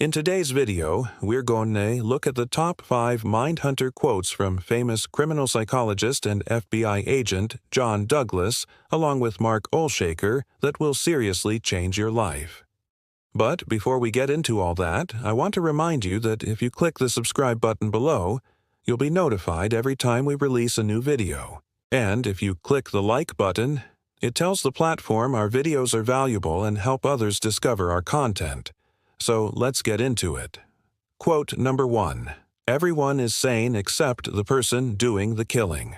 In today's video, we're going to look at the top 5 Mindhunter quotes from famous criminal psychologist and FBI agent John Douglas, along with Mark Olshake, that will seriously change your life. But before we get into all that, I want to remind you that if you click the subscribe button below, you'll be notified every time we release a new video. And if you click the like button, it tells the platform our videos are valuable and help others discover our content. So let's get into it. Quote number 1. Everyone is sane except the person doing the killing.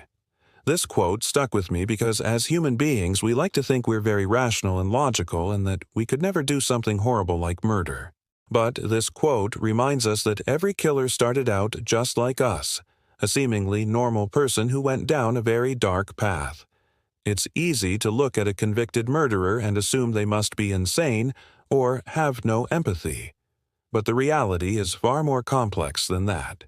This quote stuck with me because as human beings, we like to think we're very rational and logical and that we could never do something horrible like murder. But this quote reminds us that every killer started out just like us, a seemingly normal person who went down a very dark path. It's easy to look at a convicted murderer and assume they must be insane or have no empathy. But the reality is far more complex than that.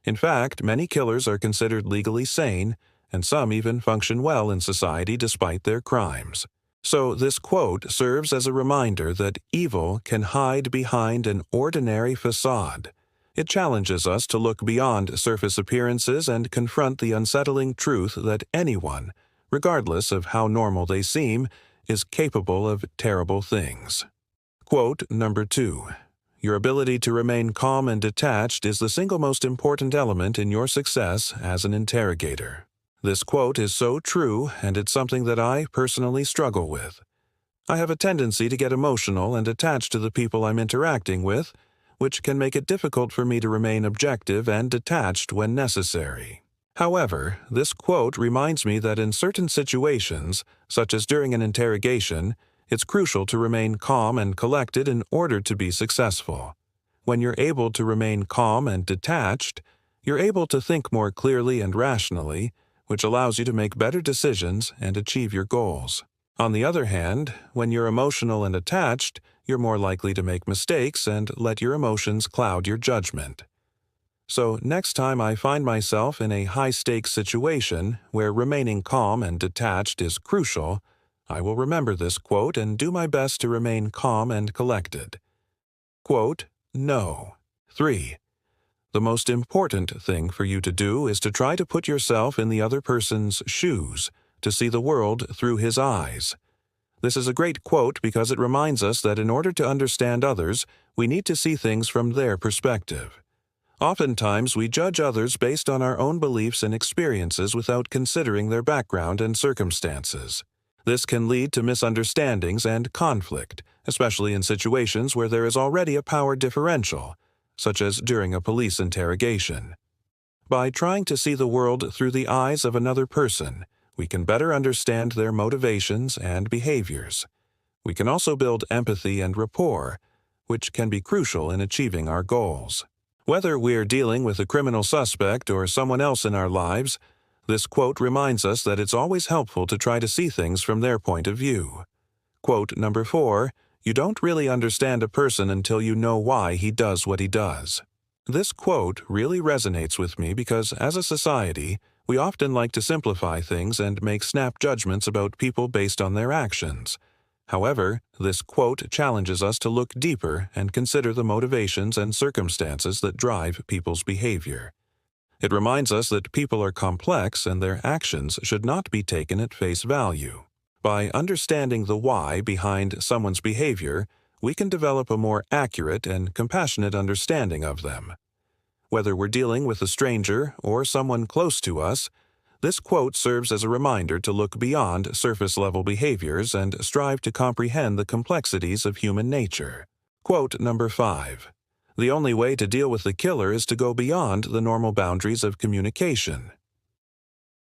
In fact, many killers are considered legally sane, and some even function well in society despite their crimes. So this quote serves as a reminder that evil can hide behind an ordinary facade. It challenges us to look beyond surface appearances and confront the unsettling truth that anyone, regardless of how normal they seem, is capable of terrible things. Quote number 2. Your ability to remain calm and detached is the single most important element in your success as an interrogator. This quote is so true, and it's something that I personally struggle with. I have a tendency to get emotional and attached to the people I'm interacting with, which can make it difficult for me to remain objective and detached when necessary. However, this quote reminds me that in certain situations, such as during an interrogation, it's crucial to remain calm and collected in order to be successful. When you're able to remain calm and detached, you're able to think more clearly and rationally, which allows you to make better decisions and achieve your goals. On the other hand, when you're emotional and attached, you're more likely to make mistakes and let your emotions cloud your judgment. So next time I find myself in a high-stakes situation where remaining calm and detached is crucial, I will remember this quote and do my best to remain calm and collected. Quote, no. 3. The most important thing for you to do is to try to put yourself in the other person's shoes, to see the world through his eyes. This is a great quote because it reminds us that in order to understand others, we need to see things from their perspective. Oftentimes, we judge others based on our own beliefs and experiences without considering their background and circumstances. This can lead to misunderstandings and conflict, especially in situations where there is already a power differential, such as during a police interrogation. By trying to see the world through the eyes of another person, we can better understand their motivations and behaviors. We can also build empathy and rapport, which can be crucial in achieving our goals. Whether we're dealing with a criminal suspect or someone else in our lives, this quote reminds us that it's always helpful to try to see things from their point of view. Quote number 4. You don't really understand a person until you know why he does what he does. This quote really resonates with me because as a society, we often like to simplify things and make snap judgments about people based on their actions. However, this quote challenges us to look deeper and consider the motivations and circumstances that drive people's behavior. It reminds us that people are complex and their actions should not be taken at face value. By understanding the why behind someone's behavior, we can develop a more accurate and compassionate understanding of them. Whether we're dealing with a stranger or someone close to us, this quote serves as a reminder to look beyond surface-level behaviors and strive to comprehend the complexities of human nature. Quote number 5. The only way to deal with the killer is to go beyond the normal boundaries of communication.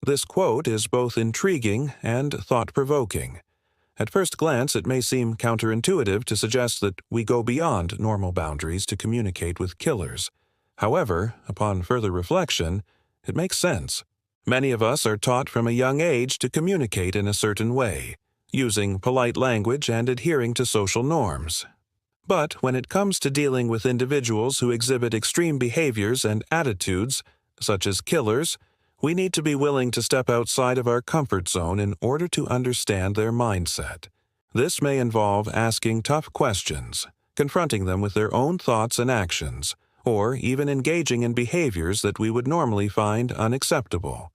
This quote is both intriguing and thought-provoking. At first glance, it may seem counterintuitive to suggest that we go beyond normal boundaries to communicate with killers. However, upon further reflection, it makes sense. Many of us are taught from a young age to communicate in a certain way, using polite language and adhering to social norms. But when it comes to dealing with individuals who exhibit extreme behaviors and attitudes, such as killers, we need to be willing to step outside of our comfort zone in order to understand their mindset. This may involve asking tough questions, confronting them with their own thoughts and actions, or even engaging in behaviors that we would normally find unacceptable.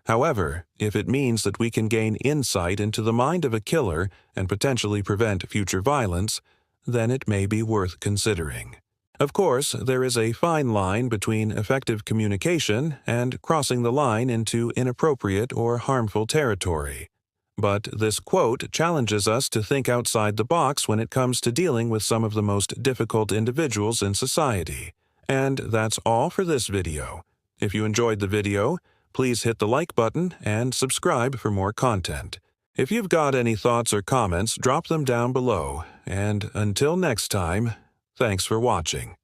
However, if it means that we can gain insight into the mind of a killer and potentially prevent future violence, then it may be worth considering. Of course, there is a fine line between effective communication and crossing the line into inappropriate or harmful territory. But this quote challenges us to think outside the box when it comes to dealing with some of the most difficult individuals in society. And that's all for this video. If you enjoyed the video, please hit the like button and subscribe for more content. If you've got any thoughts or comments, drop them down below. And until next time, thanks for watching.